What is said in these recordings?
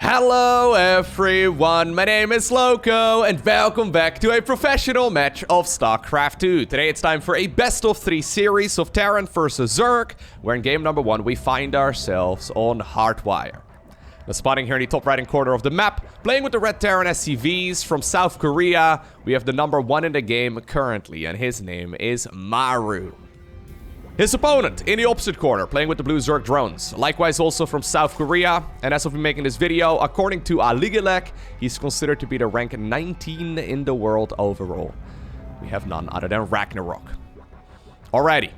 Hello everyone, my name is Lowko and welcome back to a professional match of StarCraft 2. Today it's time for a best-of-3 series of Terran versus Zerg, where in game number 1 we find ourselves on Hardwire. Now, spotting here in the top right-hand corner of the map, playing with the red Terran SCVs from South Korea, we have the number 1 in the game currently, and his name is Maru. His opponent in the opposite corner, playing with the blue Zerg drones. Likewise also from South Korea. And as of me making this video, according to Aligelek, he's considered to be the rank 19 in the world overall. We have none other than Ragnarok. Alrighty.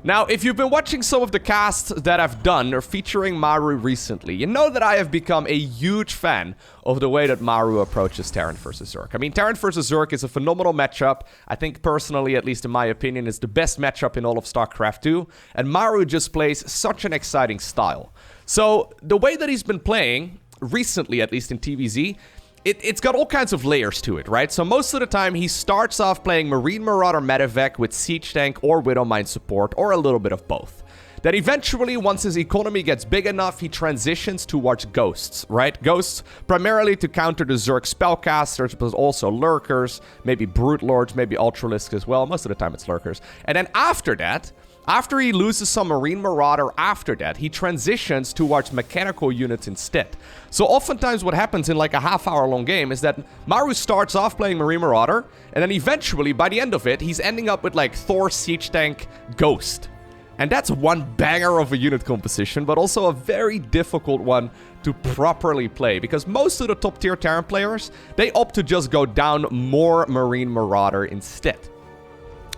Now, if you've been watching some of the casts that I've done or featuring Maru recently, you know that I have become a huge fan of the way that Maru approaches Terran versus Zerg. I mean, Terran versus Zerg is a phenomenal matchup. I think personally, at least in my opinion, it's the best matchup in all of StarCraft 2. And Maru just plays such an exciting style. So, the way that he's been playing, recently at least in TVZ, it's got all kinds of layers to it, right? So most of the time, he starts off playing Marine Marauder Medevac with Siege Tank or Widowmine support, or a little bit of both. Then eventually, once his economy gets big enough, he transitions towards Ghosts, right? Ghosts primarily to counter the Zerg spellcasters, but also Lurkers, maybe Brute Lords, maybe Ultralisks as well. Most of the time, it's Lurkers. And then after that, after he loses some Marine Marauder after that, he transitions towards mechanical units instead. So oftentimes what happens in like a half-hour long game is that Maru starts off playing Marine Marauder, and then eventually, by the end of it, he's ending up with like Thor, Siege Tank, Ghost. And that's one banger of a unit composition, but also a very difficult one to properly play, because most of the top-tier Terran players, they opt to just go down more Marine Marauder instead.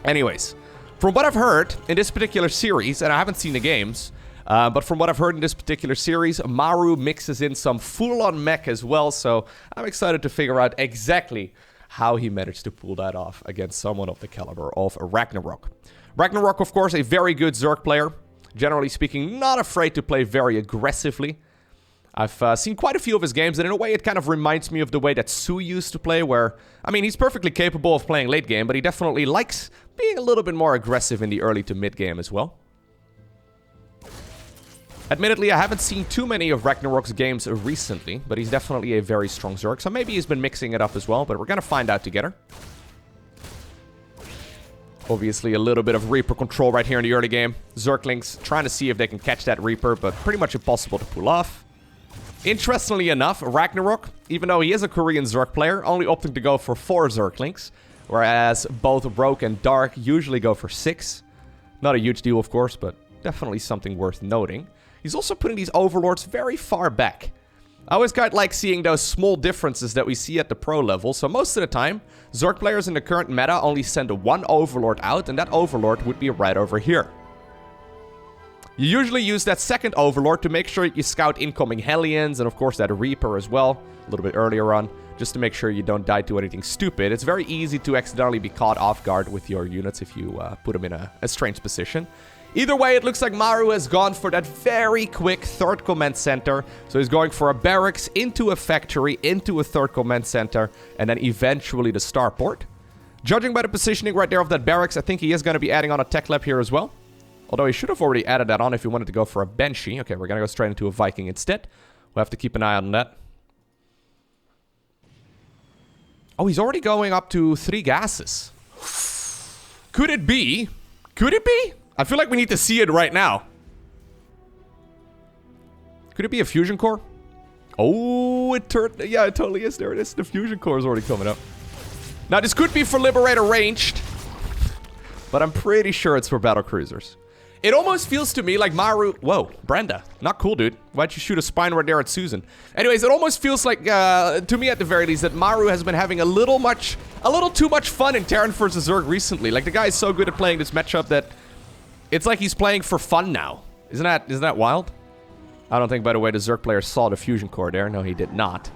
Anyways, from what I've heard in this particular series, and I haven't seen the games, but from what I've heard in this particular series, Maru mixes in some full-on mech as well, so I'm excited to figure out exactly how he managed to pull that off against someone of the caliber of Ragnarok. Ragnarok, of course, a very good Zerg player. Generally speaking, not afraid to play very aggressively. I've seen quite a few of his games, and in a way it kind of reminds me of the way that Su used to play, where, I mean, he's perfectly capable of playing late game, but he definitely likes being a little bit more aggressive in the early to mid game as well. Admittedly, I haven't seen too many of Ragnarok's games recently, but he's definitely a very strong Zerg, so maybe he's been mixing it up as well, but we're gonna find out together. Obviously, a little bit of Reaper control right here in the early game. Zerglings trying to see if they can catch that Reaper, but pretty much impossible to pull off. Interestingly enough, Ragnarok, even though he is a Korean Zerg player, only opting to go for 4 Zerglings, whereas both Rogue and Dark usually go for 6. Not a huge deal, of course, but definitely something worth noting. He's also putting these Overlords very far back. I always quite like seeing those small differences that we see at the pro level, so most of the time, Zerg players in the current meta only send 1 Overlord out, and that Overlord would be right over here. You usually use that second Overlord to make sure you scout incoming Hellions, and of course that Reaper as well, a little bit earlier on, just to make sure you don't die to anything stupid. It's very easy to accidentally be caught off guard with your units if you put them in a strange position. Either way, it looks like Maru has gone for that very quick 3rd command center. So he's going for a barracks, into a factory, into a 3rd command center, and then eventually the starport. Judging by the positioning right there of that barracks, I think he is going to be adding on a tech lab here as well. Although he should have already added that on if he wanted to go for a Banshee. Okay, we're going to go straight into a Viking instead. We'll have to keep an eye on that. Oh, he's already going up to 3 gases. Could it be? Could it be? I feel like we need to see it right now. Could it be a fusion core? Oh, it turned... Yeah, it totally is. There it is. The fusion core is already coming up. Now, this could be for Liberator ranged, but I'm pretty sure it's for battle cruisers. It almost feels to me like Maru... Whoa, Brenda. Not cool, dude. Why'd you shoot a spine right there at Susan? Anyways, it almost feels like, to me at the very least, that Maru has been having a little too much fun in Terran vs. Zerg recently. Like, the guy is so good at playing this matchup that it's like he's playing for fun now. Isn't that wild? I don't think, by the way, the Zerg player saw the fusion core there. No, he did not.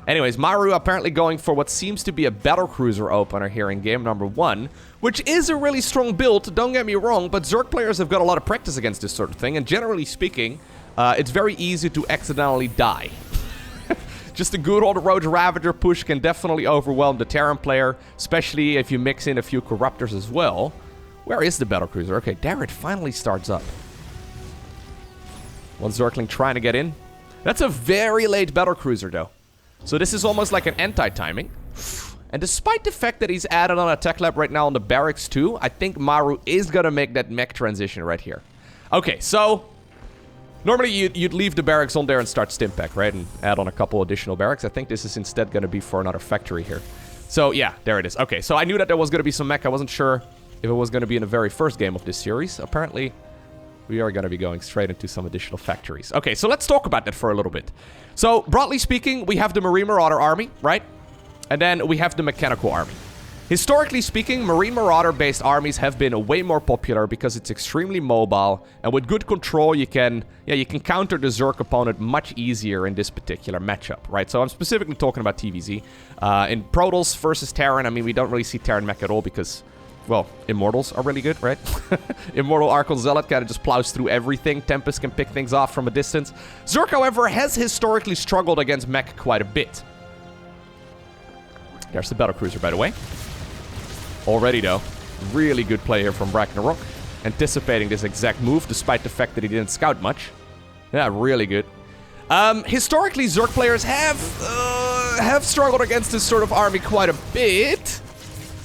Anyways, Maru apparently going for what seems to be a battlecruiser opener here in game number 1, which is a really strong build, don't get me wrong, but Zerg players have got a lot of practice against this sort of thing, and generally speaking, it's very easy to accidentally die. Just a good old Roach Ravager push can definitely overwhelm the Terran player, especially if you mix in a few Corruptors as well. Where is the battlecruiser? Okay, there it finally starts up. One Zergling trying to get in. That's a very late battlecruiser, though. So this is almost like an anti-timing. And despite the fact that he's added on a tech lab right now on the barracks too, I think Maru is gonna make that mech transition right here. Okay, so normally you'd leave the barracks on there and start Stimpack, right? And add on a couple additional barracks. I think this is instead gonna be for another factory here. So yeah, there it is. Okay, so I knew that there was gonna be some mech. I wasn't sure if it was gonna be in the very first game of this series. Apparently, we are gonna be going straight into some additional factories. Okay, so let's talk about that for a little bit. So, broadly speaking, we have the Marine Marauder army, right? And then we have the Mechanical army. Historically speaking, Marine Marauder-based armies have been way more popular because it's extremely mobile, and with good control, you can counter the Zerg opponent much easier in this particular matchup, right? So I'm specifically talking about TVZ. In Protoss versus Terran, I mean, we don't really see Terran mech at all because, well, Immortals are really good, right? Immortal Archon Zealot kind of just plows through everything. Tempest can pick things off from a distance. Zerg, however, has historically struggled against mech quite a bit. There's the battlecruiser, by the way. Already, though, really good play here from Ragnarok. Anticipating this exact move, despite the fact that he didn't scout much. Yeah, really good. Historically, Zerg players have struggled against this sort of army quite a bit.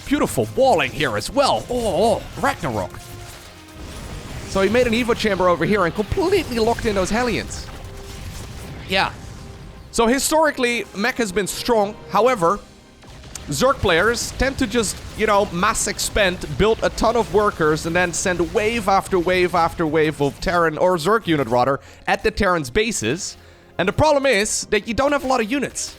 Beautiful walling here as well. Oh, Ragnarok. So he made an Evo chamber over here and completely locked in those Hellions. Yeah. So historically, mech has been strong. However, Zerg players tend to just, you know, mass expand, build a ton of workers, and then send wave after wave after wave of Terran, or Zerg unit rather, at the Terran's bases. And the problem is that you don't have a lot of units.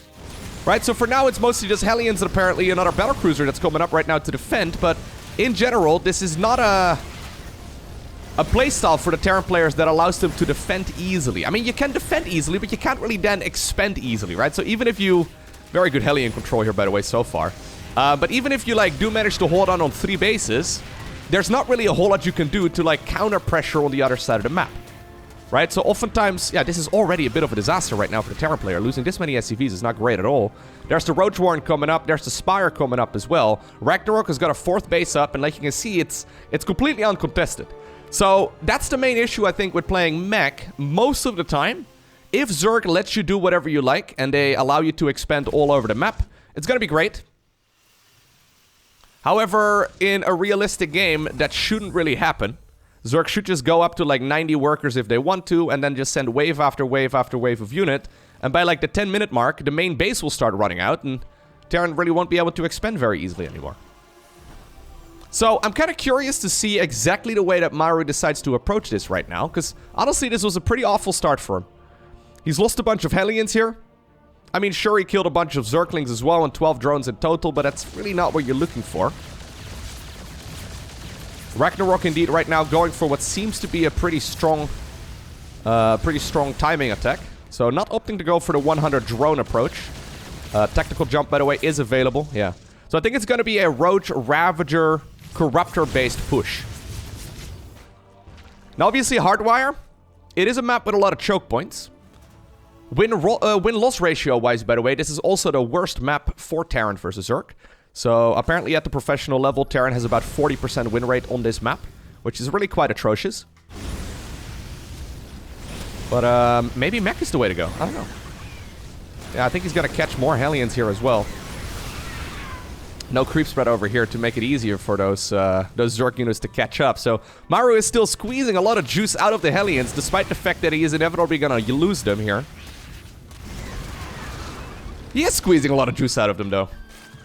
Right, so for now it's mostly just Hellions and apparently another battlecruiser that's coming up right now to defend, but in general, this is not a playstyle for the Terran players that allows them to defend easily. I mean, you can defend easily, but you can't really then expand easily, right? So even if you... Very good Hellion control here, by the way, so far. But even if you, like, do manage to hold on 3 bases, there's not really a whole lot you can do to, like, counter pressure on the other side of the map. Right? So oftentimes, yeah, this is already a bit of a disaster right now for the Terran player. Losing this many SCVs is not great at all. There's the Roach Warren coming up. There's the Spire coming up as well. Ragnarok has got a 4th base up, and like you can see, it's completely uncontested. So that's the main issue, I think, with playing mech most of the time. If Zerg lets you do whatever you like, and they allow you to expand all over the map, it's gonna be great. However, in a realistic game, that shouldn't really happen. Zerg should just go up to like 90 workers if they want to, and then just send wave after wave after wave of unit. And by like the 10-minute mark, the main base will start running out, and Terran really won't be able to expand very easily anymore. So I'm kind of curious to see exactly the way that Maru decides to approach this right now, because honestly, this was a pretty awful start for him. He's lost a bunch of Hellions here. I mean, sure, he killed a bunch of Zerglings as well, and 12 drones in total, but that's really not what you're looking for. Ragnarok, indeed, right now going for what seems to be a pretty strong timing attack. So not opting to go for the 100 drone approach. Tactical jump, by the way, is available. Yeah. So I think it's going to be a Roach, Ravager, Corruptor-based push. Now, obviously, Hardwire. It is a map with a lot of choke points. Win-loss ratio-wise, by the way, this is also the worst map for Terran versus Zerg. So, apparently at the professional level, Terran has about 40% win rate on this map, which is really quite atrocious. But, maybe Mech is the way to go. I don't know. Yeah, I think he's gonna catch more Hellions here as well. No creep spread over here to make it easier for those Zerg units to catch up. So, Maru is still squeezing a lot of juice out of the Hellions, despite the fact that he is inevitably gonna lose them here. He is squeezing a lot of juice out of them, though.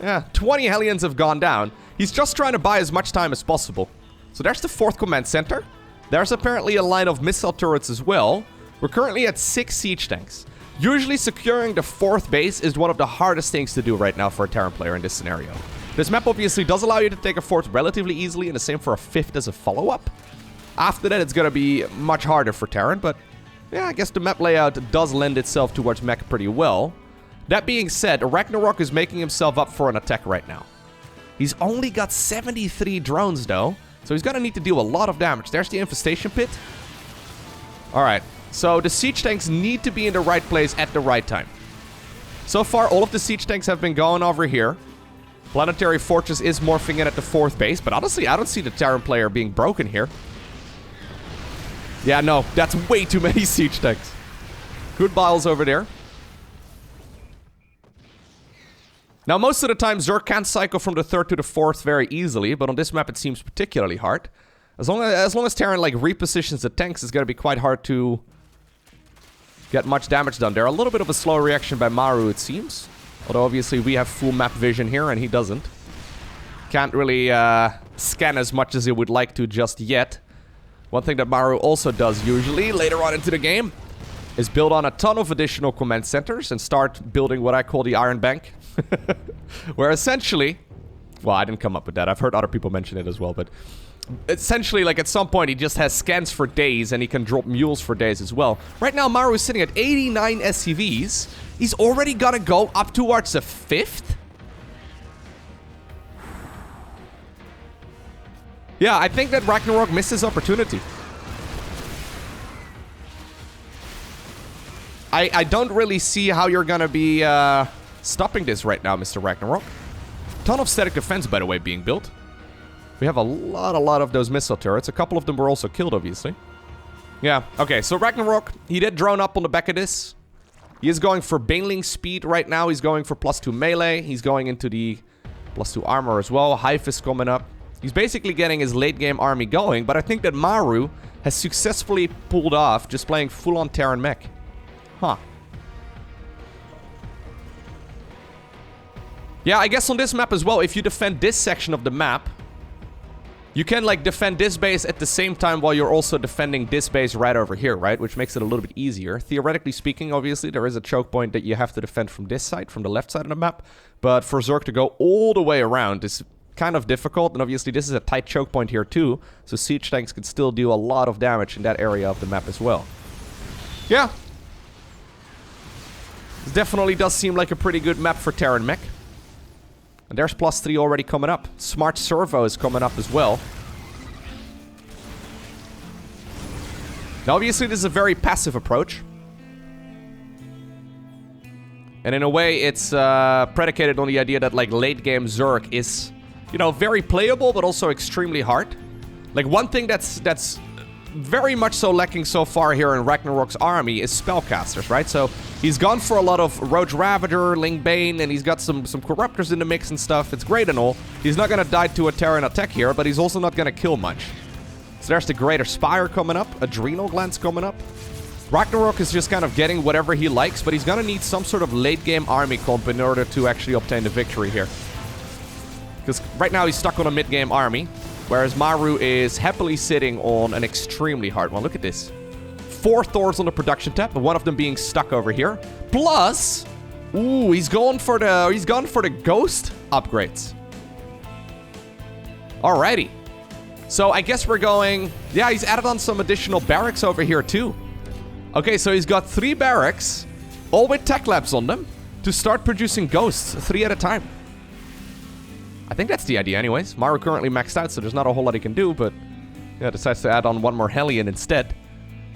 Yeah, 20 Hellions have gone down. He's just trying to buy as much time as possible. So there's the 4th command center. There's apparently a line of missile turrets as well. We're currently at 6 siege tanks. Usually securing the 4th base is one of the hardest things to do right now for a Terran player in this scenario. This map obviously does allow you to take a 4th relatively easily, and the same for a 5th as a follow-up. After that, it's going to be much harder for Terran, but yeah, I guess the map layout does lend itself towards mech pretty well. That being said, Ragnarok is making himself up for an attack right now. He's only got 73 drones, though, so he's going to need to do a lot of damage. There's the infestation pit. Alright, so the siege tanks need to be in the right place at the right time. So far, all of the siege tanks have been going over here. Planetary Fortress is morphing in at the 4th base, but honestly, I don't see the Terran player being broken here. Yeah, no, that's way too many siege tanks. Good biles over there. Now, most of the time, Zerg can cycle from the 3rd to the 4th very easily, but on this map it seems particularly hard. As long as Terran, like, repositions the tanks, it's gonna be quite hard to get much damage done there. A little bit of a slow reaction by Maru, it seems. Although, obviously, we have full map vision here, and he doesn't. Can't really scan as much as he would like to just yet. One thing that Maru also does usually, later on into the game, is build on a ton of additional command centers and start building what I call the Iron Bank. Where essentially... Well, I didn't come up with that. I've heard other people mention it as well, but... Essentially, like, at some point, he just has scans for days, and he can drop mules for days as well. Right now, Maru is sitting at 89 SCVs. He's already gonna go up towards the 5th? Yeah, I think that Ragnarok missed his opportunity. I don't really see how you're gonna be stopping this right now, Mr. Ragnarok. Ton of static defense, by the way, being built. We have a lot of those missile turrets. A couple of them were also killed, obviously. Yeah, okay, so Ragnarok, he did drone up on the back of this. He is going for Baneling speed right now. He's going for +2 melee. He's going into the +2 armor as well. Hive is coming up. He's basically getting his late game army going, but I think that Maru has successfully pulled off just playing full-on Terran Mech. Huh. Yeah, I guess on this map as well, if you defend this section of the map, you can, like, defend this base at the same time while you're also defending this base right over here, right? Which makes it a little bit easier. Theoretically speaking, obviously, there is a choke point that you have to defend from this side, from the left side of the map. But for Zerg to go all the way around is kind of difficult. And obviously, this is a tight choke point here, too. So siege tanks can still do a lot of damage in that area of the map as well. Yeah. This definitely does seem like a pretty good map for Terran Mech. And there's +3 already coming up. Smart Servo is coming up as well. Now, obviously, this is a very passive approach. And in a way, it's predicated on the idea that, like, late-game Zerg is, you know, very playable, but also extremely hard. Like, one thing that's very much so lacking so far here in Ragnarok's army is spellcasters, right? So he's gone for a lot of Roach Ravager, Ling Bane, and he's got some Corruptors in the mix and stuff. It's great and all. He's not gonna die to a Terran attack here, but he's also not gonna kill much. So there's the Greater Spire coming up, Adrenal Glands coming up. Ragnarok is just kind of getting whatever he likes, but he's gonna need some sort of late-game army comp in order to actually obtain the victory here. Because right now he's stuck on a mid-game army, whereas Maru is happily sitting on an extremely hard one. Look at this. 4 Thors on the production tab, and one of them being stuck over here. Plus, ooh, he's gone for the ghost upgrades. Alrighty. So I guess we're going... Yeah, he's added on some additional barracks over here too. Okay, so he's got 3 barracks, all with tech labs on them, to start producing ghosts 3 at a time. I think that's the idea anyways. Maru currently maxed out, so there's not a whole lot he can do, but yeah, decides to add on 1 more Hellion instead.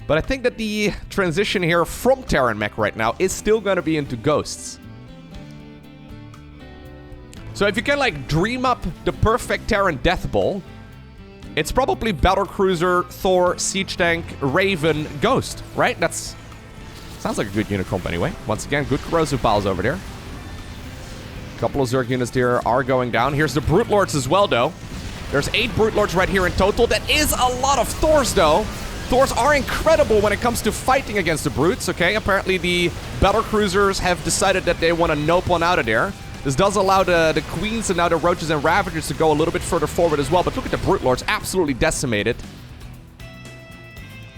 But I think that the transition here from Terran Mech right now is still going to be into ghosts. So if you can, like, dream up the perfect Terran Death Ball, it's probably Battlecruiser, Thor, Siege Tank, Raven, Ghost, right? That's... Sounds like a good unit comp anyway. Once again, good corrosive piles over there. Couple of Zerg units here are going down. Here's the Brute Lords as well, though. There's 8 Brute Lords right here in total. That is a lot of Thors, though. Thors are incredible when it comes to fighting against the Brutes, okay? Apparently, the Battlecruisers have decided that they want to nope one out of there. This does allow the Queens and now the Roaches and Ravagers to go a little bit further forward as well. But look at the Brute Lords, absolutely decimated.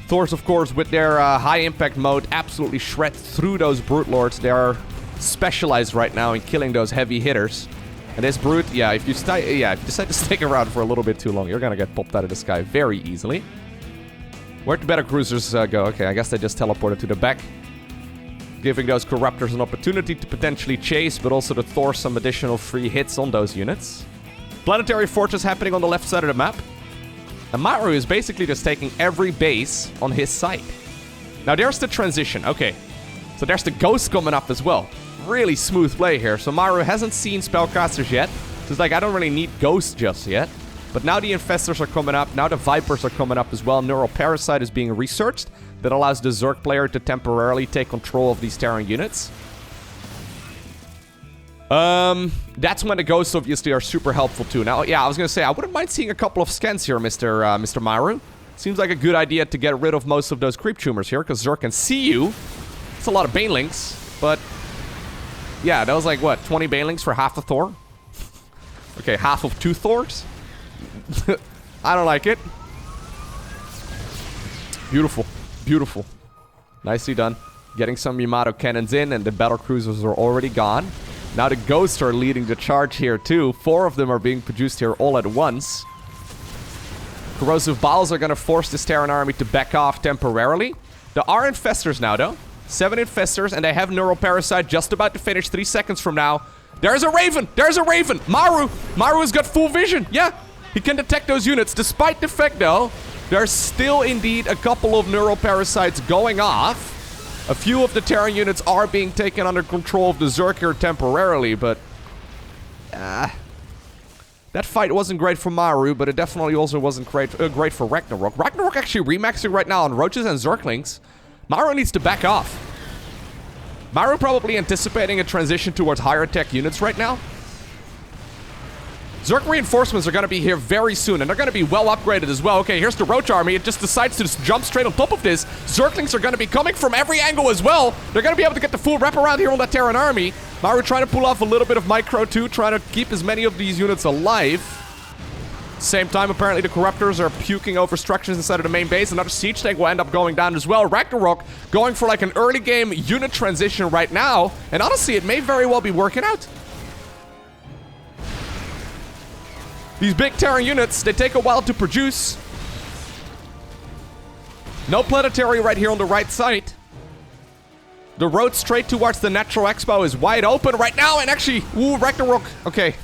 Thors, of course, with their high-impact mode, absolutely shred through those Brute Lords. They are specialized right now in killing those heavy hitters. And this Brute, yeah, if you decide to stick around for a little bit too long, you're gonna get popped out of the sky very easily. Where'd the Battlecruisers go? Okay, I guess they just teleported to the back, giving those Corruptors an opportunity to potentially chase, but also to Thor some additional free hits on those units. Planetary Fortress happening on the left side of the map. And Maru is basically just taking every base on his side. Now there's the transition. Okay, so there's the Ghost coming up as well. Really smooth play here. So Maru hasn't seen Spellcasters yet. So it's like, I don't really need Ghosts just yet. But now the Infestors are coming up. Now the Vipers are coming up as well. Neural Parasite is being researched. That allows the Zerg player to temporarily take control of these Terran units. That's when the Ghosts obviously are super helpful too. Now, yeah, I was going to say, I wouldn't mind seeing a couple of scans here, Mr. Maru. Seems like a good idea to get rid of most of those creep tumors here, because Zerg can see you. It's a lot of Banelings, but... yeah, that was like, what, 20 Banelings for half a Thor? Okay, half of 2 Thors? I don't like it. Beautiful. Beautiful. Nicely done. Getting some Yamato cannons in, and the battle cruisers are already gone. Now the Ghosts are leading the charge here too. 4 of them are being produced here all at once. Corrosive Bowels are going to force this Terran army to back off temporarily. There are Infestors now though. 7 Infestors, and they have Neural Parasite just about to finish 3 seconds from now. There's a Raven! There's a Raven! Maru! Maru has got full vision! Yeah! He can detect those units. Despite the fact though, there's still indeed a couple of Neural Parasites going off. A few of the Terran units are being taken under control of the Zerg here temporarily, but... that fight wasn't great for Maru, but it definitely also wasn't great for Ragnarok. Ragnarok actually remaxing right now on Roaches and Zerglings. Maru needs to back off. Maru probably anticipating a transition towards higher tech units right now. Zerg reinforcements are going to be here very soon, and they're going to be well upgraded as well. Okay, here's the Roach army. It just decides to just jump straight on top of this. Zerglings are going to be coming from every angle as well. They're going to be able to get the full wraparound here on that Terran army. Maru trying to pull off a little bit of micro too, trying to keep as many of these units alive. Same time, apparently the Corruptors are puking over structures inside of the main base. Another siege tank will end up going down as well. Ragnarok going for like an early game unit transition right now. And honestly, it may very well be working out. These big Terran units, they take a while to produce. No planetary right here on the right side. The road straight towards the Natural Expo is wide open right now, and actually, ooh, Ragnarok. Okay,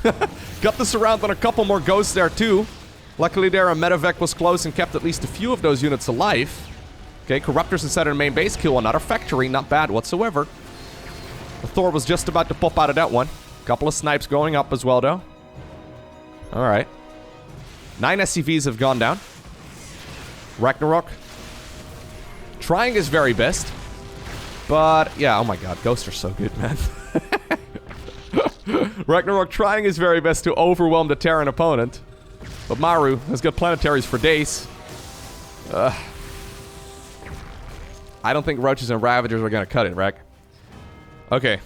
got the surround on a couple more Ghosts there too. Luckily there, a Medevac was close and kept at least a few of those units alive. Okay, Corruptors inside of the main base, kill another factory, not bad whatsoever. The Thor was just about to pop out of that one. Couple of snipes going up as well though. Alright. 9 SCVs have gone down. Ragnarok trying his very best. But, yeah, oh my god, Ghosts are so good, man. Ragnarok trying his very best to overwhelm the Terran opponent. But Maru has got planetaries for days. I don't think Roaches and Ravagers are gonna cut it, Rag. Okay.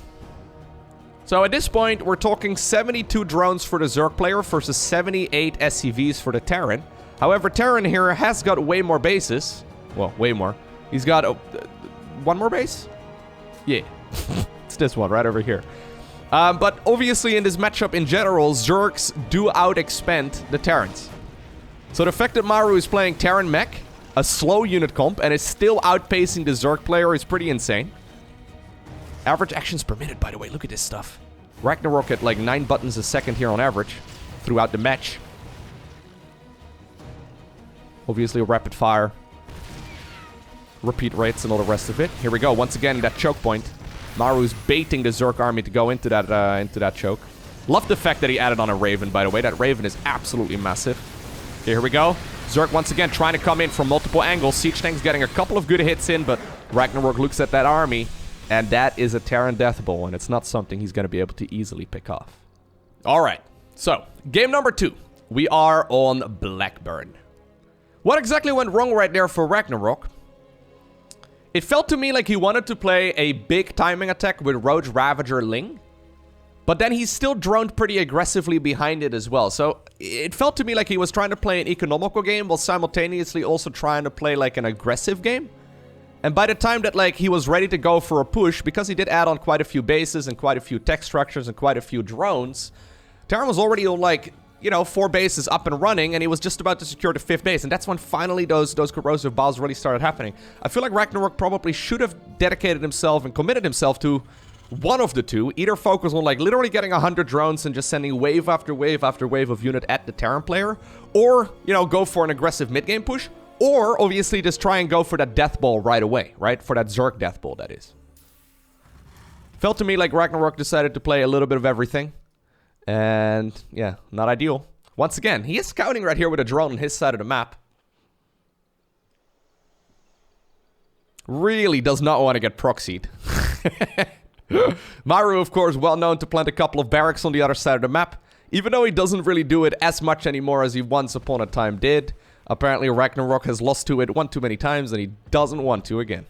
So at this point, we're talking 72 drones for the Zerg player versus 78 SCVs for the Terran. However, Terran here has got way more bases. Well, way more. He's got one more base? Yeah. It's this one right over here. But obviously in this matchup in general, Zergs do out-expand the Terrans. So the fact that Maru is playing Terran Mech, a slow unit comp, and is still outpacing the Zerg player is pretty insane. Average actions per minute, by the way. Look at this stuff. Ragnarok at like 9 buttons a second here on average throughout the match. Obviously a rapid fire. Repeat rates and all the rest of it. Here we go. Once again, that choke point. Maru's baiting the Zerg army to go into that choke. Love the fact that he added on a Raven, by the way. That Raven is absolutely massive. Okay, here we go. Zerg once again trying to come in from multiple angles. Siege Tank's getting a couple of good hits in, but Ragnarok looks at that army. And that is a Terran Death Bowl, and it's not something he's going to be able to easily pick off. Alright, so, game number 2. We are on Blackburn. What exactly went wrong right there for Ragnarok? It felt to me like he wanted to play a big timing attack with Roach, Ravager, Ling. But then he still droned pretty aggressively behind it as well. So, it felt to me like he was trying to play an economical game while simultaneously also trying to play like an aggressive game. And by the time that, like, he was ready to go for a push, because he did add on quite a few bases and quite a few tech structures and quite a few drones, Terran was already on, like, you know, 4 bases up and running, and he was just about to secure the 5th base. And that's when finally those corrosive balls really started happening. I feel like Ragnarok probably should have dedicated himself and committed himself to one of the two. Either focus on, like, literally getting 100 drones and just sending wave after wave after wave of unit at the Terran player. Or, you know, go for an aggressive mid-game push. Or, obviously, just try and go for that Death Ball right away, right? For that Zerg Death Ball, that is. Felt to me like Ragnarok decided to play a little bit of everything. And, yeah, not ideal. Once again, he is scouting right here with a drone on his side of the map. Really does not want to get proxied. Maru, of course, well known to plant a couple of barracks on the other side of the map. Even though he doesn't really do it as much anymore as he once upon a time did. Apparently Ragnarok has lost to it one too many times and he doesn't want to again.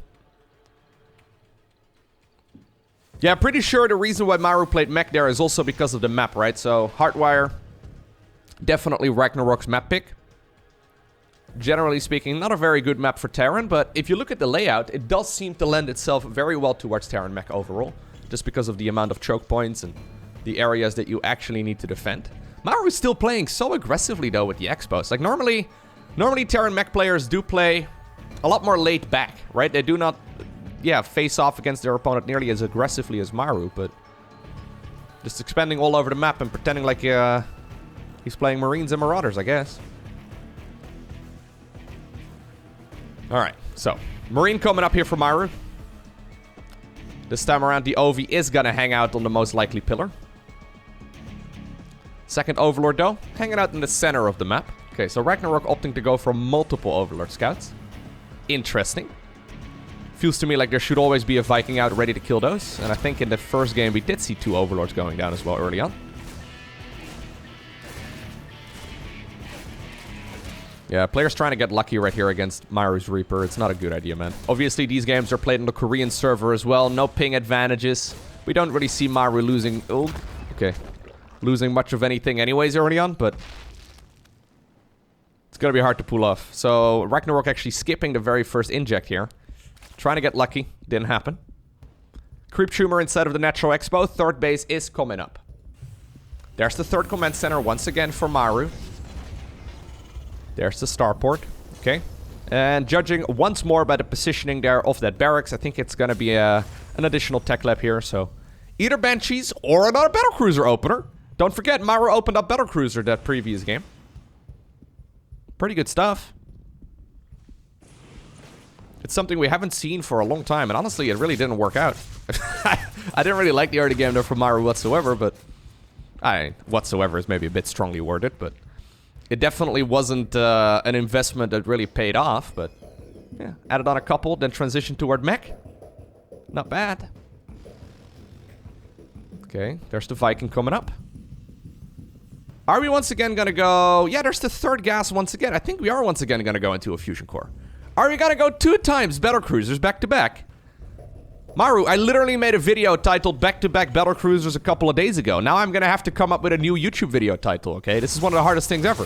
Yeah, pretty sure the reason why Maru played Mech there is also because of the map, right? So, Hardwire, definitely Ragnarok's map pick. Generally speaking, not a very good map for Terran, but if you look at the layout, it does seem to lend itself very well towards Terran Mech overall. Just because of the amount of choke points and the areas that you actually need to defend. Maru is still playing so aggressively though with the expos. Like normally Terran Mech players do play a lot more laid back, right? They do not, face off against their opponent nearly as aggressively as Maru, but just expanding all over the map and pretending like he's playing Marines and Marauders, I guess. Alright, so Marine coming up here for Maru. This time around, the OV is gonna hang out on the most likely pillar. Second Overlord, though, hanging out in the center of the map. Okay, so Ragnarok opting to go for multiple Overlord scouts. Interesting. Feels to me like there should always be a Viking out ready to kill those. And I think in the first game, we did see 2 Overlords going down as well early on. Yeah, players trying to get lucky right here against Maru's Reaper. It's not a good idea, man. Obviously, these games are played on the Korean server as well. No ping advantages. We don't really see Maru losing... Oh, okay. Losing much of anything anyways early on, but... It's gonna be hard to pull off. So, Ragnarok actually skipping the very first inject here. Trying to get lucky. Didn't happen. Creep Tumor inside of the Natural Expo. Third base is coming up. There's the third command center once again for Maru. There's the starport. Okay. And judging once more by the positioning there of that barracks, I think it's going to be an additional tech lab here. So, either Banshees or another Battlecruiser opener. Don't forget, Maru opened up Battlecruiser that previous game. Pretty good stuff. It's something we haven't seen for a long time. And honestly, it really didn't work out. I didn't really like the early game there from Maru whatsoever. But, whatsoever is maybe a bit strongly worded. But it definitely wasn't an investment that really paid off, but yeah, added on a couple, then transitioned toward Mech. Not bad. Okay, there's the Viking coming up. Are we once again gonna go... Yeah, there's the third gas once again. I think we are once again gonna go into a fusion core. Are we gonna go 2 times Battlecruisers back to back? Maru, I literally made a video titled Back-to-Back Battlecruisers a couple of days ago. Now I'm gonna have to come up with a new YouTube video title, okay? This is one of the hardest things ever.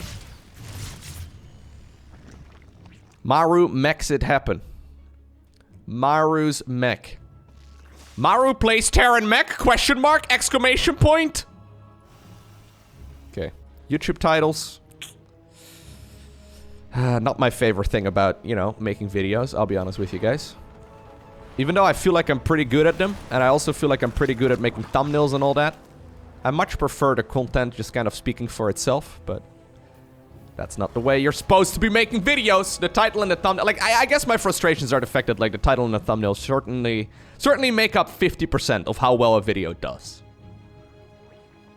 Maru mechs it happen. Maru's mech. Maru plays Terran Mech? Question mark? Exclamation point? Okay. YouTube titles. Not my favorite thing about, you know, making videos. I'll be honest with you guys. Even though I feel like I'm pretty good at them, and I also feel like I'm pretty good at making thumbnails and all that, I much prefer the content just kind of speaking for itself, but that's not the way you're supposed to be making videos. The title and the thumbnail, like, I guess my frustrations are the fact that, like, the title and the thumbnail certainly make up 50% of how well a video does.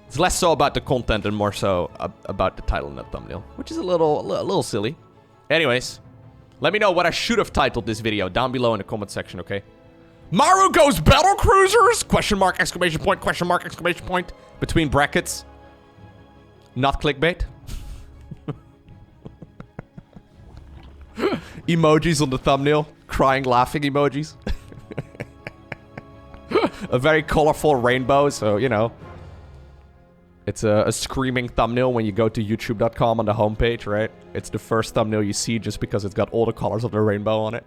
It's less so about the content and more so about the title and the thumbnail, which is a little silly. Anyways, let me know what I should have titled this video down below in the comment section, okay? Maru goes Battlecruisers? Question mark, exclamation point, question mark, exclamation point. Between brackets. Not clickbait. Emojis on the thumbnail. Crying, laughing emojis. A very colorful rainbow, so, you know. It's a screaming thumbnail when you go to youtube.com on the homepage, right? It's the first thumbnail you see just because it's got all the colors of the rainbow on it.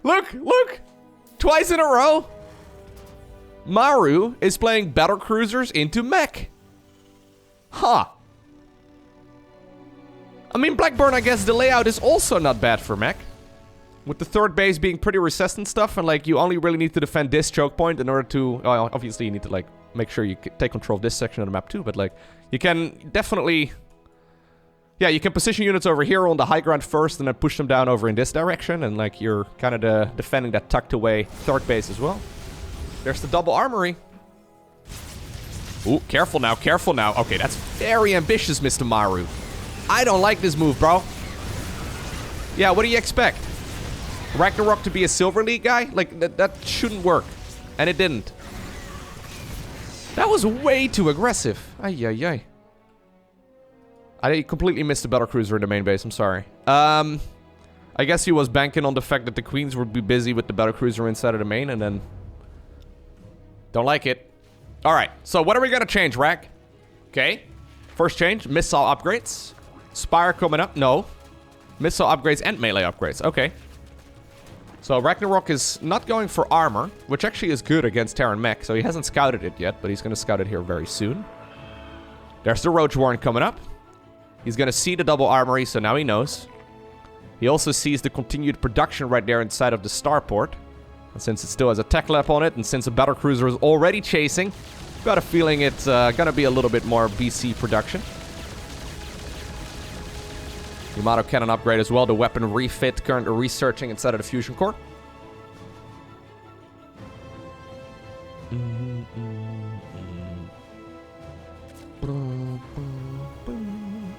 Look! Twice in a row! Maru is playing Battlecruisers into Mech. Huh. I mean, Blackburn, I guess the layout is also not bad for Mech. With the third base being pretty resistant stuff, and like you only really need to defend this choke point in order to... Well, obviously you need to like make sure you take control of this section of the map too, but like you can definitely... Yeah, you can position units over here on the high ground first and then push them down over in this direction, and like you're kind of defending that tucked away third base as well. There's the double armory. Ooh, careful now, careful now. Okay, that's very ambitious, Mr. Maru. I don't like this move, bro. Yeah, what do you expect? Ragnarok to be a Silver League guy? Like, that shouldn't work. And it didn't. That was way too aggressive. Ay, ay, ay. I completely missed the battlecruiser in the main base, I'm sorry. I guess he was banking on the fact that the queens would be busy with the battlecruiser inside of the main, and then... Don't like it. Alright, so what are we gonna change, Rag? Okay. First change, missile upgrades. Spire coming up, no. Missile upgrades and melee upgrades, okay. So Ragnarok is not going for armor, which actually is good against Terran Mech, so he hasn't scouted it yet, but he's gonna scout it here very soon. There's the Roach Warren coming up. He's gonna see the double armory, so now he knows. He also sees the continued production right there inside of the starport. And since it still has a tech lab on it, and since a battlecruiser is already chasing, got a feeling it's gonna be a little bit more BC production. Yamato cannon upgrade as well, the weapon refit, currently researching inside of the fusion core.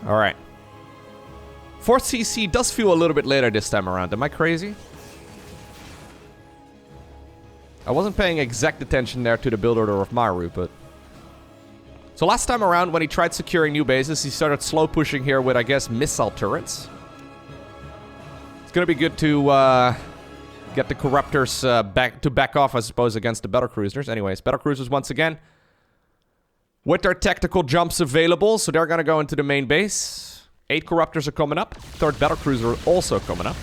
Alright. 4th CC does feel a little bit later this time around. Am I crazy? I wasn't paying exact attention there to the build order of Maru, but... So last time around, when he tried securing new bases, he started slow pushing here with, I guess, missile turrets. It's gonna be good to get the Corruptors back off, I suppose, against the battlecruisers. Anyways, battlecruisers once again with their tactical jumps available, so they're gonna go into the main base. 8 Corruptors are coming up. 3rd battlecruiser also coming up.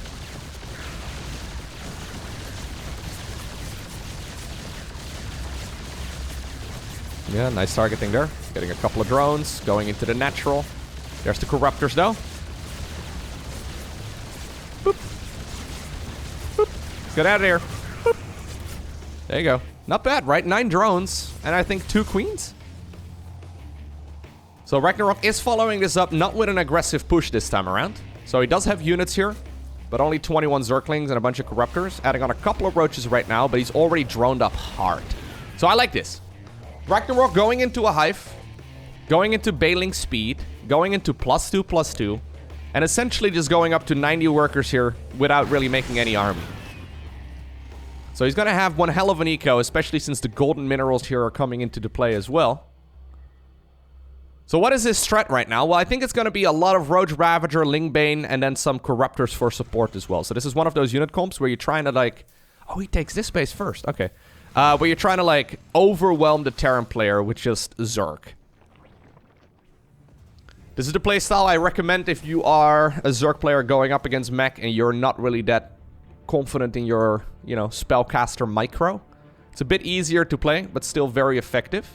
Yeah, nice targeting there. Getting a couple of drones, going into the natural. There's the Corruptors, though. Boop. Boop. Let's get out of here. Boop. There you go. Not bad, right? 9 drones, and I think 2 queens. So Ragnarok is following this up, not with an aggressive push this time around. So he does have units here, but only 21 Zerglings and a bunch of Corruptors. Adding on a couple of Roaches right now, but he's already droned up hard. So I like this. Ragnarok going into a hive, going into bailing speed, going into +2/+2, and essentially just going up to 90 workers here without really making any army. So he's going to have one hell of an eco, especially since the golden minerals here are coming into the play as well. So what is his strat right now? Well, I think it's going to be a lot of Roach Ravager, Lingbane, and then some Corruptors for support as well. So this is one of those unit comps where you're trying to like... Oh, he takes this base first. Okay. Where you're trying to like overwhelm the Terran player with just Zerg. This is the playstyle I recommend if you are a Zerg player going up against Mech and you're not really that confident in your, you know, spellcaster micro. It's a bit easier to play, but still very effective.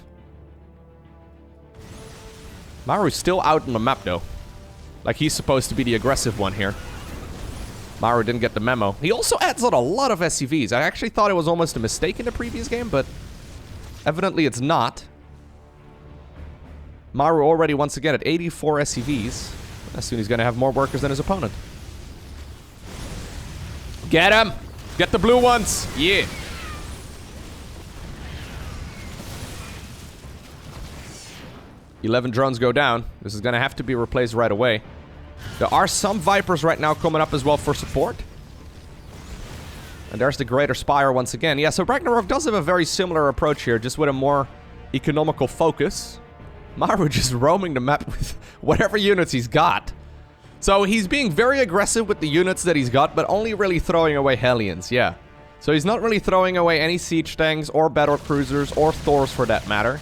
Maru's still out on the map, though. Like, he's supposed to be the aggressive one here. Maru didn't get the memo. He also adds on a lot of SCVs. I actually thought it was almost a mistake in the previous game, but evidently it's not. Maru already, once again, at 84 SCVs. As soon as he's going to have more workers than his opponent. Get him! Get the blue ones! Yeah! "11 drones go down. This is going to have to be replaced right away. There are some Vipers right now coming up as well for support. And there's the Greater Spire once again. Yeah, so Ragnarok does have a very similar approach here, just with a more economical focus. Maru just roaming the map with whatever units he's got. So he's being very aggressive with the units that he's got, but only really throwing away Hellions, yeah. So he's not really throwing away any siege tanks or battle cruisers or Thors for that matter.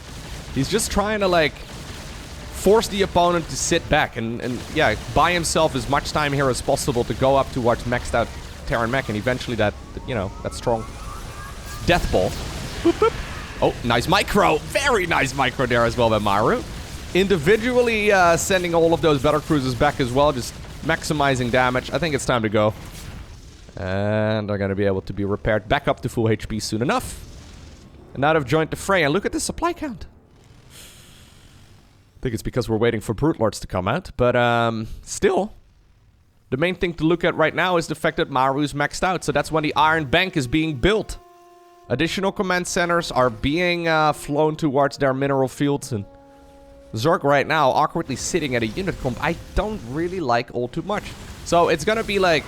He's just trying to, like, force the opponent to sit back and yeah, buy himself as much time here as possible to go up towards maxed out Terran Mech and eventually that, you know, that strong death ball. Boop, boop. Oh, nice micro. Very nice micro there as well by Maru. Individually sending all of those battle cruisers back as well, just maximizing damage. I think it's time to go. And they're going to be able to be repaired back up to full HP soon enough. And now they've joined the fray. And look at the supply count. I think it's because we're waiting for Brute Lords to come out. But still, the main thing to look at right now is the fact that Maru's maxed out. So that's when the Iron Bank is being built. Additional command centers are being flown towards their mineral fields, and Zerg right now awkwardly sitting at a unit comp I don't really like all too much. So it's gonna be like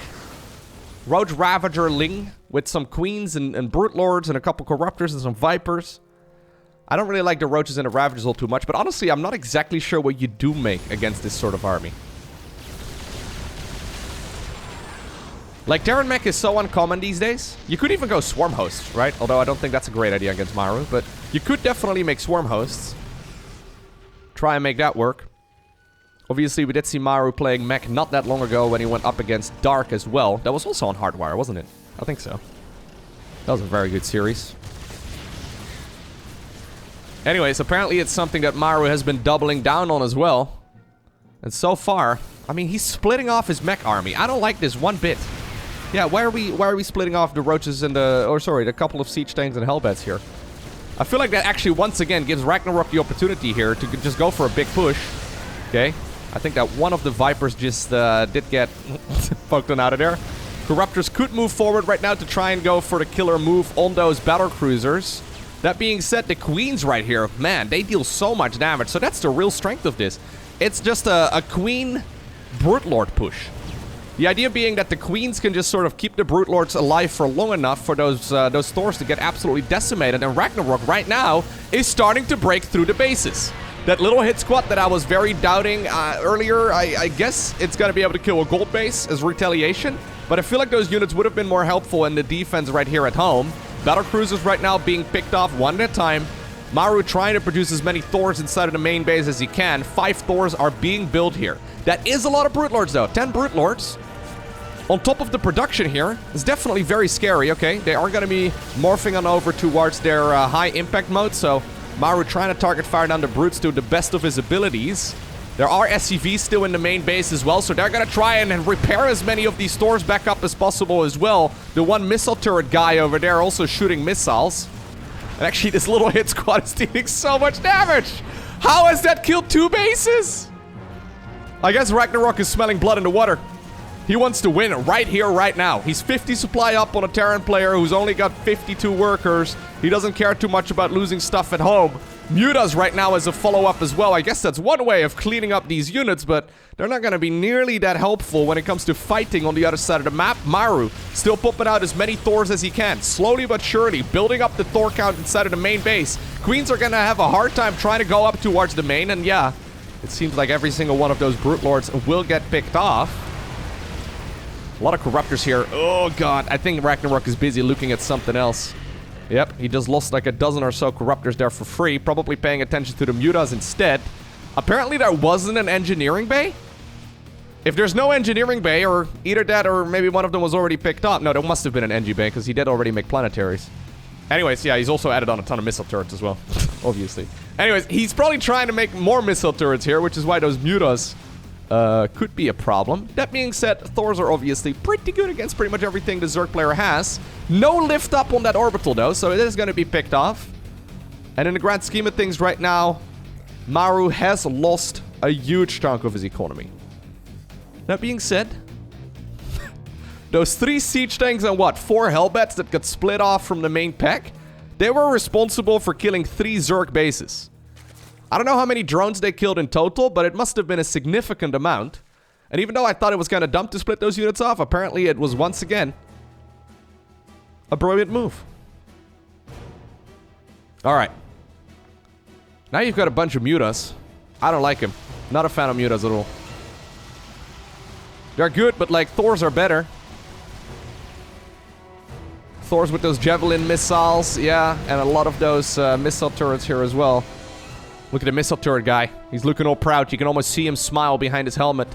Roach Ravager Ling with some Queens and Brute Lords and a couple Corruptors and some Vipers. I don't really like the Roaches and the Ravagers all too much, but honestly, I'm not exactly sure what you do make against this sort of army. Like, Terran Mech is so uncommon these days. You could even go Swarm Hosts, right? Although I don't think that's a great idea against Maru, but you could definitely make Swarm Hosts. Try and make that work. Obviously, we did see Maru playing Mech not that long ago when he went up against Dark as well. That was also on Hardwire, wasn't it? I think so. That was a very good series. Anyways, apparently it's something that Maru has been doubling down on as well. And so far, I mean, he's splitting off his Mech army. I don't like this one bit. Yeah, why are we splitting off the Roaches and the couple of Siege Tanks and Hellbats here? I feel like that actually once again gives Ragnarok the opportunity here to just go for a big push. Okay. I think that one of the Vipers just did get poked on out of there. Corruptors could move forward right now to try and go for the killer move on those battle cruisers. That being said, the Queens right here, man, they deal so much damage. So that's the real strength of this. It's just a Queen Brute Lord push. The idea being that the Queens can just sort of keep the Brute Lords alive for long enough for those Thors to get absolutely decimated. And Ragnarok right now is starting to break through the bases. That little hit squad that I was very doubting earlier, I guess it's going to be able to kill a gold base as retaliation. But I feel like those units would have been more helpful in the defense right here at home. Battle cruisers right now being picked off one at a time. Maru trying to produce as many Thors inside of the main base as he can. 5 Thors are being built here. That is a lot of Brute Lords though. 10 Brute Lords. On top of the production here, is definitely very scary. Okay, they are going to be morphing on over towards their high impact mode. So Maru trying to target fire down the Brutes to the best of his abilities. There are SCVs still in the main base as well, so they're going to try and repair as many of these Thors back up as possible as well. The one missile turret guy over there also shooting missiles. And actually, this little hit squad is dealing so much damage. How has that killed 2 bases? I guess Ragnarok is smelling blood in the water. He wants to win right here, right now. He's 50 supply up on a Terran player who's only got 52 workers. He doesn't care too much about losing stuff at home. Mutas right now as a follow-up as well. I guess that's one way of cleaning up these units, but they're not going to be nearly that helpful when it comes to fighting on the other side of the map. Maru still pumping out as many Thors as he can. Slowly but surely building up the Thor count inside of the main base. Queens are going to have a hard time trying to go up towards the main, and yeah, it seems like every single one of those Brute Lords will get picked off. A lot of Corruptors here. Oh god, I think Ragnarok is busy looking at something else. Yep, he just lost like a dozen or so Corruptors there for free, probably paying attention to the Mutas instead. Apparently there wasn't an engineering bay? If there's no engineering bay, or either that or maybe one of them was already picked up. No, there must have been an engi bay, because he did already make planetaries. Anyways, yeah, he's also added on a ton of missile turrets as well, obviously. Anyways, he's probably trying to make more missile turrets here, which is why those Mutas could be a problem. That being said, Thors are obviously pretty good against pretty much everything the Zerg player has. No lift up on that orbital though, so it is going to be picked off. And in the grand scheme of things right now, Maru has lost a huge chunk of his economy. That being said, those 3 siege tanks and what, 4 Hellbats that got split off from the main pack, they were responsible for killing 3 Zerg bases. I don't know how many drones they killed in total, but it must have been a significant amount. And even though I thought it was kind of dumb to split those units off, apparently it was once again a brilliant move. Alright. Now you've got a bunch of Mutas. I don't like him. Not a fan of Mutas at all. They're good, but like Thors are better. Thors with those Javelin missiles, yeah, and a lot of those missile turrets here as well. Look at the missile turret guy. He's looking all proud. You can almost see him smile behind his helmet.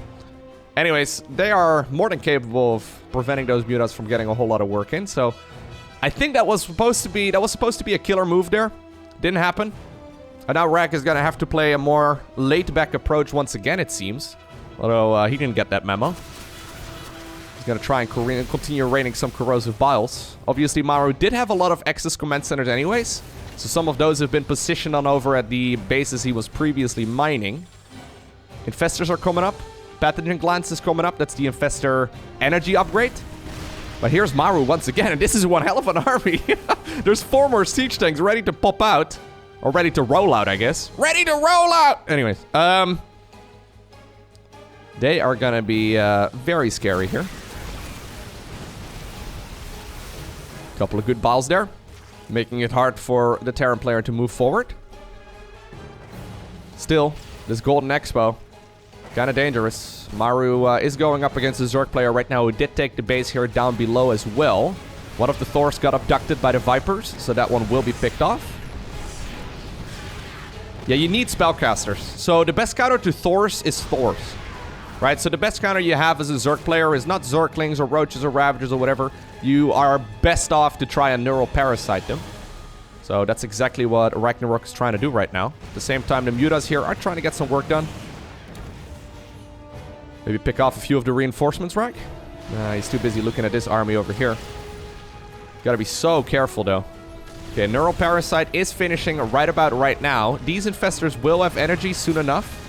Anyways, they are more than capable of preventing those Mutas from getting a whole lot of work in. So, I think that was supposed to be a killer move there. Didn't happen. And now Rag is going to have to play a more laid-back approach once again, it seems. Although, he didn't get that memo. He's going to try and continue raining some corrosive biles. Obviously, Maru did have a lot of excess command centers anyways. So some of those have been positioned on over at the bases he was previously mining. Infestors are coming up. Pathogen Glance is coming up. That's the Infestor energy upgrade. But here's Maru once again, and this is one hell of an army. There's 4 more siege tanks ready to pop out. Or ready to roll out, I guess. Ready to roll out! Anyways, they are gonna be very scary here. Couple of good balls there. Making it hard for the Terran player to move forward. Still, this Golden Expo, kind of dangerous. Maru is going up against the Zerg player right now who did take the base here down below as well. One of the Thors got abducted by the Vipers, so that one will be picked off. Yeah, you need spellcasters. So the best counter to Thors is Thors. Right, so the best counter you have as a Zerg player is not Zerglings or Roaches or Ravagers or whatever. You are best off to try and Neural Parasite them. So that's exactly what Ragnarok is trying to do right now. At the same time, the Mutas here are trying to get some work done. Maybe pick off a few of the reinforcements, Rag? He's too busy looking at this army over here. Gotta be so careful, though. Okay, Neural Parasite is finishing right about right now. These Infestors will have energy soon enough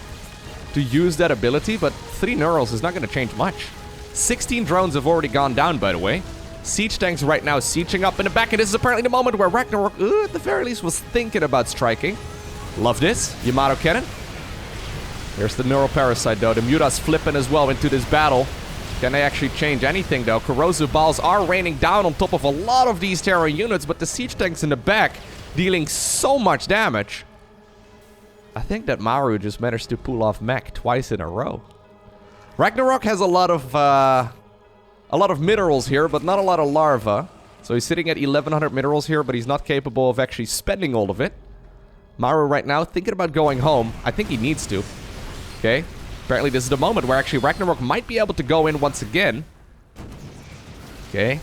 to use that ability, but 3 Neurals is not going to change much. 16 drones have already gone down, by the way. Siege tanks right now sieging up in the back, and this is apparently the moment where Ragnarok, at the very least, was thinking about striking. Love this. Yamato Cannon. Here's the Neural Parasite, though. The Mutas flipping as well into this battle. Can they actually change anything, though? Corrosive balls are raining down on top of a lot of these Terran units, but the siege tanks in the back dealing so much damage. I think that Maru just managed to pull off Mech twice in a row. Ragnarok has a lot of minerals here, but not a lot of larva. So he's sitting at 1100 minerals here, but he's not capable of actually spending all of it. Maru right now thinking about going home. I think he needs to. Okay. Apparently this is the moment where actually Ragnarok might be able to go in once again. Okay.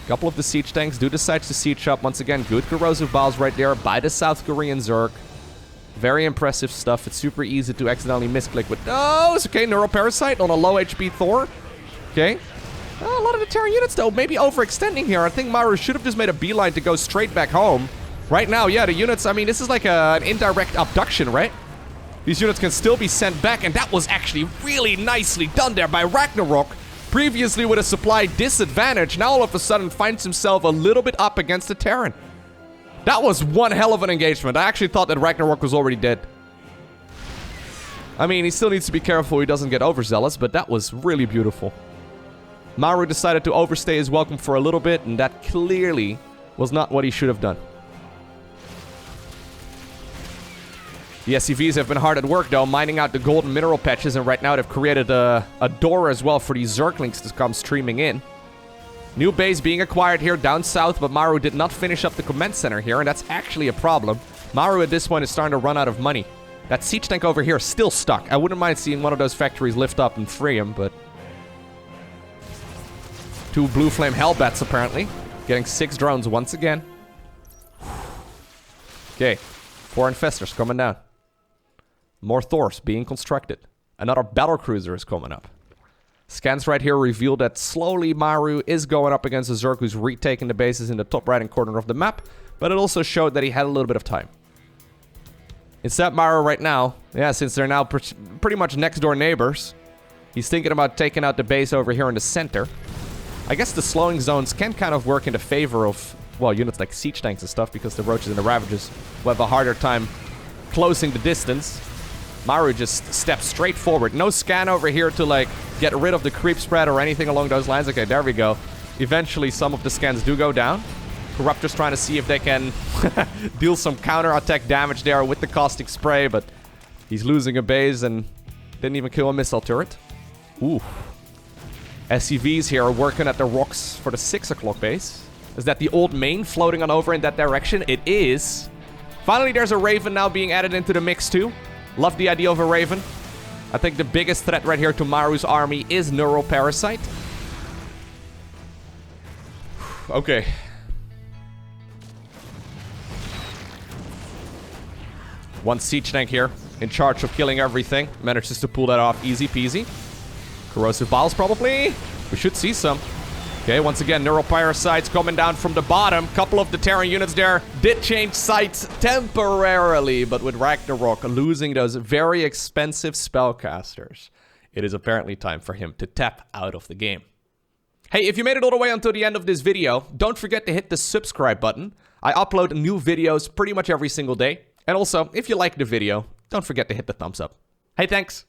A couple of the siege tanks do decide to siege up once again. Good corrosive balls right there by the South Korean Zerg. Very impressive stuff. It's super easy to accidentally misclick with those. Okay, Neural Parasite on a low HP Thor. Okay. A lot of the Terran units, though, maybe overextending here. I think Maru should have just made a beeline to go straight back home. Right now, yeah, the units, I mean, this is like an indirect abduction, right? These units can still be sent back, and that was actually really nicely done there by Ragnarok. Previously with a supply disadvantage, now all of a sudden finds himself a little bit up against the Terran. That was one hell of an engagement. I actually thought that Ragnarok was already dead. I mean, he still needs to be careful he doesn't get overzealous, but that was really beautiful. Maru decided to overstay his welcome for a little bit, and that clearly was not what he should have done. The SCVs have been hard at work, though, mining out the golden mineral patches, and right now they've created a door as well for these Zerglings to come streaming in. New base being acquired here down south, but Maru did not finish up the command center here, and that's actually a problem. Maru at this point is starting to run out of money. That siege tank over here is still stuck. I wouldn't mind seeing one of those factories lift up and free him, but... 2 Blue Flame Hellbats, apparently. Getting 6 drones once again. Okay. 4 Infestors coming down. More Thors being constructed. Another Battlecruiser is coming up. Scans right here reveal that slowly Maru is going up against a Zerg who's retaking the bases in the top right-hand corner of the map, but it also showed that he had a little bit of time. Instead, Maru right now, yeah, since they're now pretty much next-door neighbors, he's thinking about taking out the base over here in the center. I guess the slowing zones can kind of work in the favor of, well, units like siege tanks and stuff, because the Roaches and the Ravagers will have a harder time closing the distance. Maru just steps straight forward. No scan over here to, like, get rid of the creep spread or anything along those lines. Okay, there we go. Eventually, some of the scans do go down. Corruptor's trying to see if they can deal some counter-attack damage there with the caustic spray, but he's losing a base and didn't even kill a missile turret. Ooh. SCVs here are working at the rocks for the 6 o'clock base. Is that the old main floating on over in that direction? It is. Finally, there's a Raven now being added into the mix, too. Love the idea of a Raven. I think the biggest threat right here to Maru's army is Neural Parasite. Okay. One siege tank here, in charge of killing everything. Manages to pull that off easy peasy. Corrosive balls, probably. We should see some. Okay, once again, Neural Parasites coming down from the bottom. Couple of the Terran units there did change sites temporarily, but with Ragnarok losing those very expensive spellcasters, it is apparently time for him to tap out of the game. Hey, if you made it all the way until the end of this video, don't forget to hit the subscribe button. I upload new videos pretty much every single day. And also, if you like the video, don't forget to hit the thumbs up. Hey, thanks.